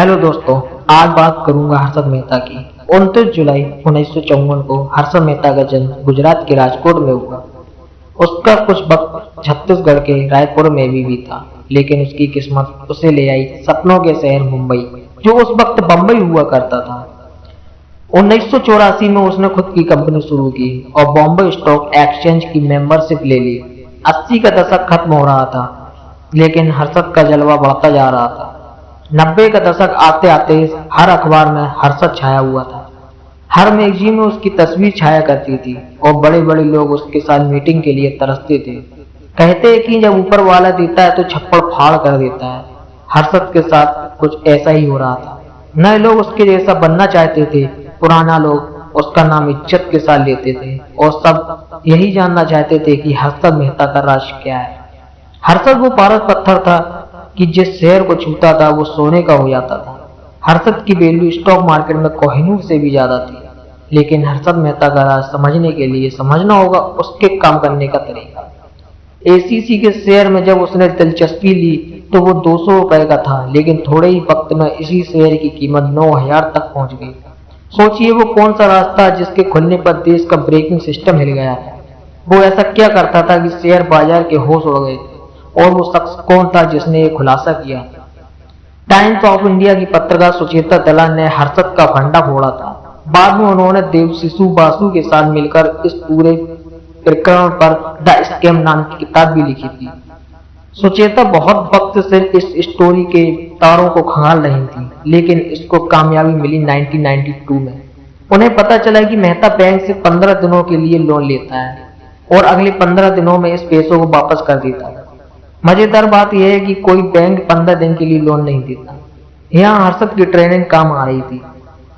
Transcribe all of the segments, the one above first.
Hello दोस्तों, आज बात करूंगा हर्षद मेहता की। 29 जुलाई 1954 को हर्षद मेहता का जन्म गुजरात के राजकोट में हुआ। उसका कुछ वक्त छत्तीसगढ़ के रायपुर में भी था, लेकिन उसकी किस्मत उसे ले आई सपनों के शहर मुंबई, जो उस वक्त बम्बई हुआ करता था। 1984 में उसने खुद की कंपनी शुरू की और बॉम्बे स्टॉक एक्सचेंज की मेंबरशिप ले ली। 80 का दशक खत्म हो रहा था, लेकिन हर्षद का जलवा बढ़ता जा रहा था। 90 का दशक आते आते हर अखबार में हर्षद छाया हुआ था। हर मैगजीन में उसकी तस्वीर छाया करती थी और बड़े बड़े लोग उसके साथ मीटिंग के लिए तरसते थे। कहते हैं कि जब ऊपर वाला देता है तो छप्पड़ फाड़ कर देता है। हर्षद के साथ कुछ ऐसा ही हो रहा था। नए लोग उसके जैसा बनना चाहते थे, पुराना लोग उसका नाम इज्जत के साथ लेते थे और सब यही जानना चाहते थे कि हर्षद मेहता का राज क्या है। हर्षद वो पारस पत्थर था कि जिस शहर को छूता था वो सोने का हो जाता था। हर्षद की वैल्यू स्टॉक मार्केट में कोहिनूर से भी ज्यादा थी, लेकिन हर्षद मेहता का राज समझने के लिए समझना होगा उसके काम करने का तरीका। एसीसी के शेयर में जब उसने दिलचस्पी ली तो वो 200 रुपए का था, लेकिन थोड़े ही वक्त में इसी शेयर की कीमत 9000 तक पहुंच गई। सोचिए वो कौन सा रास्ता जिसके खुलने पर देश का ब्रेकिंग सिस्टम हिल गया। वो ऐसा क्या करता था कि शेयर बाजार के होश उड़ गए, और वो शख्स कौन था जिसने ये खुलासा किया। टाइम्स ऑफ इंडिया की पत्रकार सुचेता दलाल ने हर्षद का फंडा फोड़ा था। बाद में उन्होंने देवशिशु बासु के साथ मिलकर इस पूरे प्रकरण पर द स्कैम नाम की किताब भी लिखी थी। सुचेता बहुत वक्त से इस स्टोरी के तारों को खंगाल रही थी, लेकिन इसको कामयाबी मिली 1992 में। उन्हें पता चला कि मेहता बैंक से 15 दिनों के लिए लोन लेता है और अगले 15 दिनों में इस पैसों को वापस कर देता है। मजेदार बात यह है कि कोई बैंक 15 दिन के लिए लोन नहीं देता। यहाँ हर्षद की ट्रेनिंग काम आ रही थी,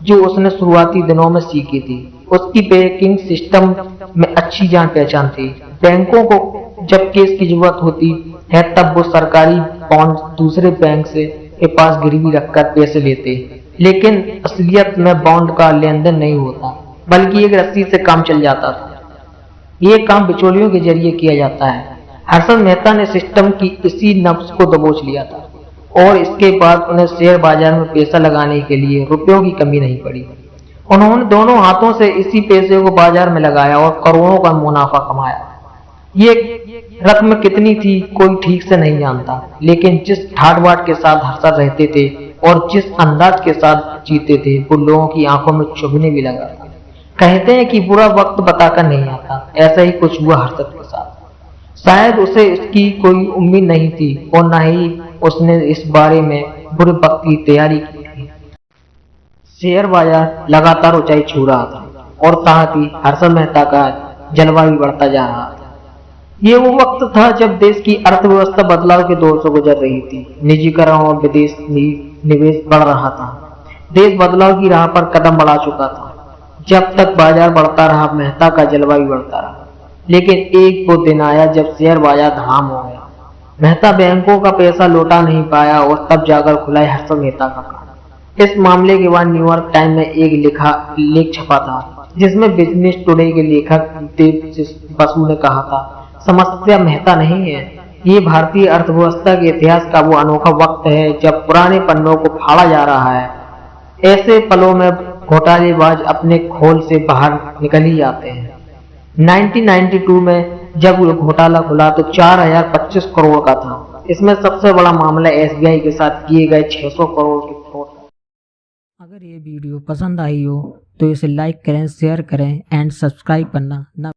जो उसने शुरुआती दिनों में सीखी थी। उसकी बैंकिंग सिस्टम में अच्छी जान पहचान थी। बैंकों को जब केस की जरूरत होती है तब वो सरकारी बॉन्ड दूसरे बैंक से के पास गिरवी रखकर पैसे लेते, लेकिन असलियत में बॉन्ड का लेन देन नहीं होता, बल्कि एक रस्सी से काम चल जाता था। ये काम बिचौलियों के जरिए किया जाता है। हर्षद मेहता ने सिस्टम की इसी नब्ज को दबोच लिया था और इसके बाद उन्हें शेयर बाजार में पैसा लगाने के लिए रुपयों की कमी नहीं पड़ी। उन्होंने दोनों हाथों से इसी पैसे को बाजार में लगाया और करोड़ों का मुनाफा कमाया। ये रकम कितनी थी कोई ठीक से नहीं जानता, लेकिन जिस ठाट बाट के साथ हर्षद रहते थे और जिस अंदाज के साथ जीते थे वो लोगों की आंखों में चुभने भी लगा। कहते हैं कि बुरा वक्त बताकर नहीं आता, ऐसा ही कुछ हुआ हर्षद के साथ। शायद उसे इसकी कोई उम्मीद नहीं थी और न ही उसने इस बारे में बुरे वक्त की तैयारी की थी। शेयर बाजार लगातार ऊंचाई छू रहा था और साथ ही हर्षद मेहता का जलवा भी बढ़ता जा रहा था। ये वो वक्त था जब देश की अर्थव्यवस्था बदलाव के दौर से गुजर रही थी। निजीकरण और विदेश निवेश बढ़ रहा था। देश बदलाव की राह पर कदम बढ़ा चुका था। जब तक बाजार बढ़ता रहा, मेहता का जलवा भी बढ़ता रहा। लेकिन एक वो दिन आया जब शेयर बाजार धड़ाम हो गया। मेहता बैंकों का पैसा लौटा नहीं पाया और तब जाकर खुला हर्षद मेहता का काम। इस मामले के बाद न्यूयॉर्क टाइम में एक लेख छपा था, जिसमें बिजनेस टुडे के लेखक देवशिशु बासु ने कहा था, समस्या मेहता नहीं है, ये भारतीय अर्थव्यवस्था के इतिहास का वो अनोखा वक्त है जब पुराने पन्नों को फाड़ा जा रहा है। ऐसे पलों में घोटालेबाज अपने खोल से बाहर निकल ही जाते हैं। 1992 में जब वो घोटाला खुला तो 4025 करोड़ का था। इसमें सबसे बड़ा मामला एसबीआई के साथ किए गए 600 करोड़ के फ्रॉड का। अगर ये वीडियो पसंद आई हो तो इसे लाइक करें, शेयर करें एंड सब्सक्राइब करना ना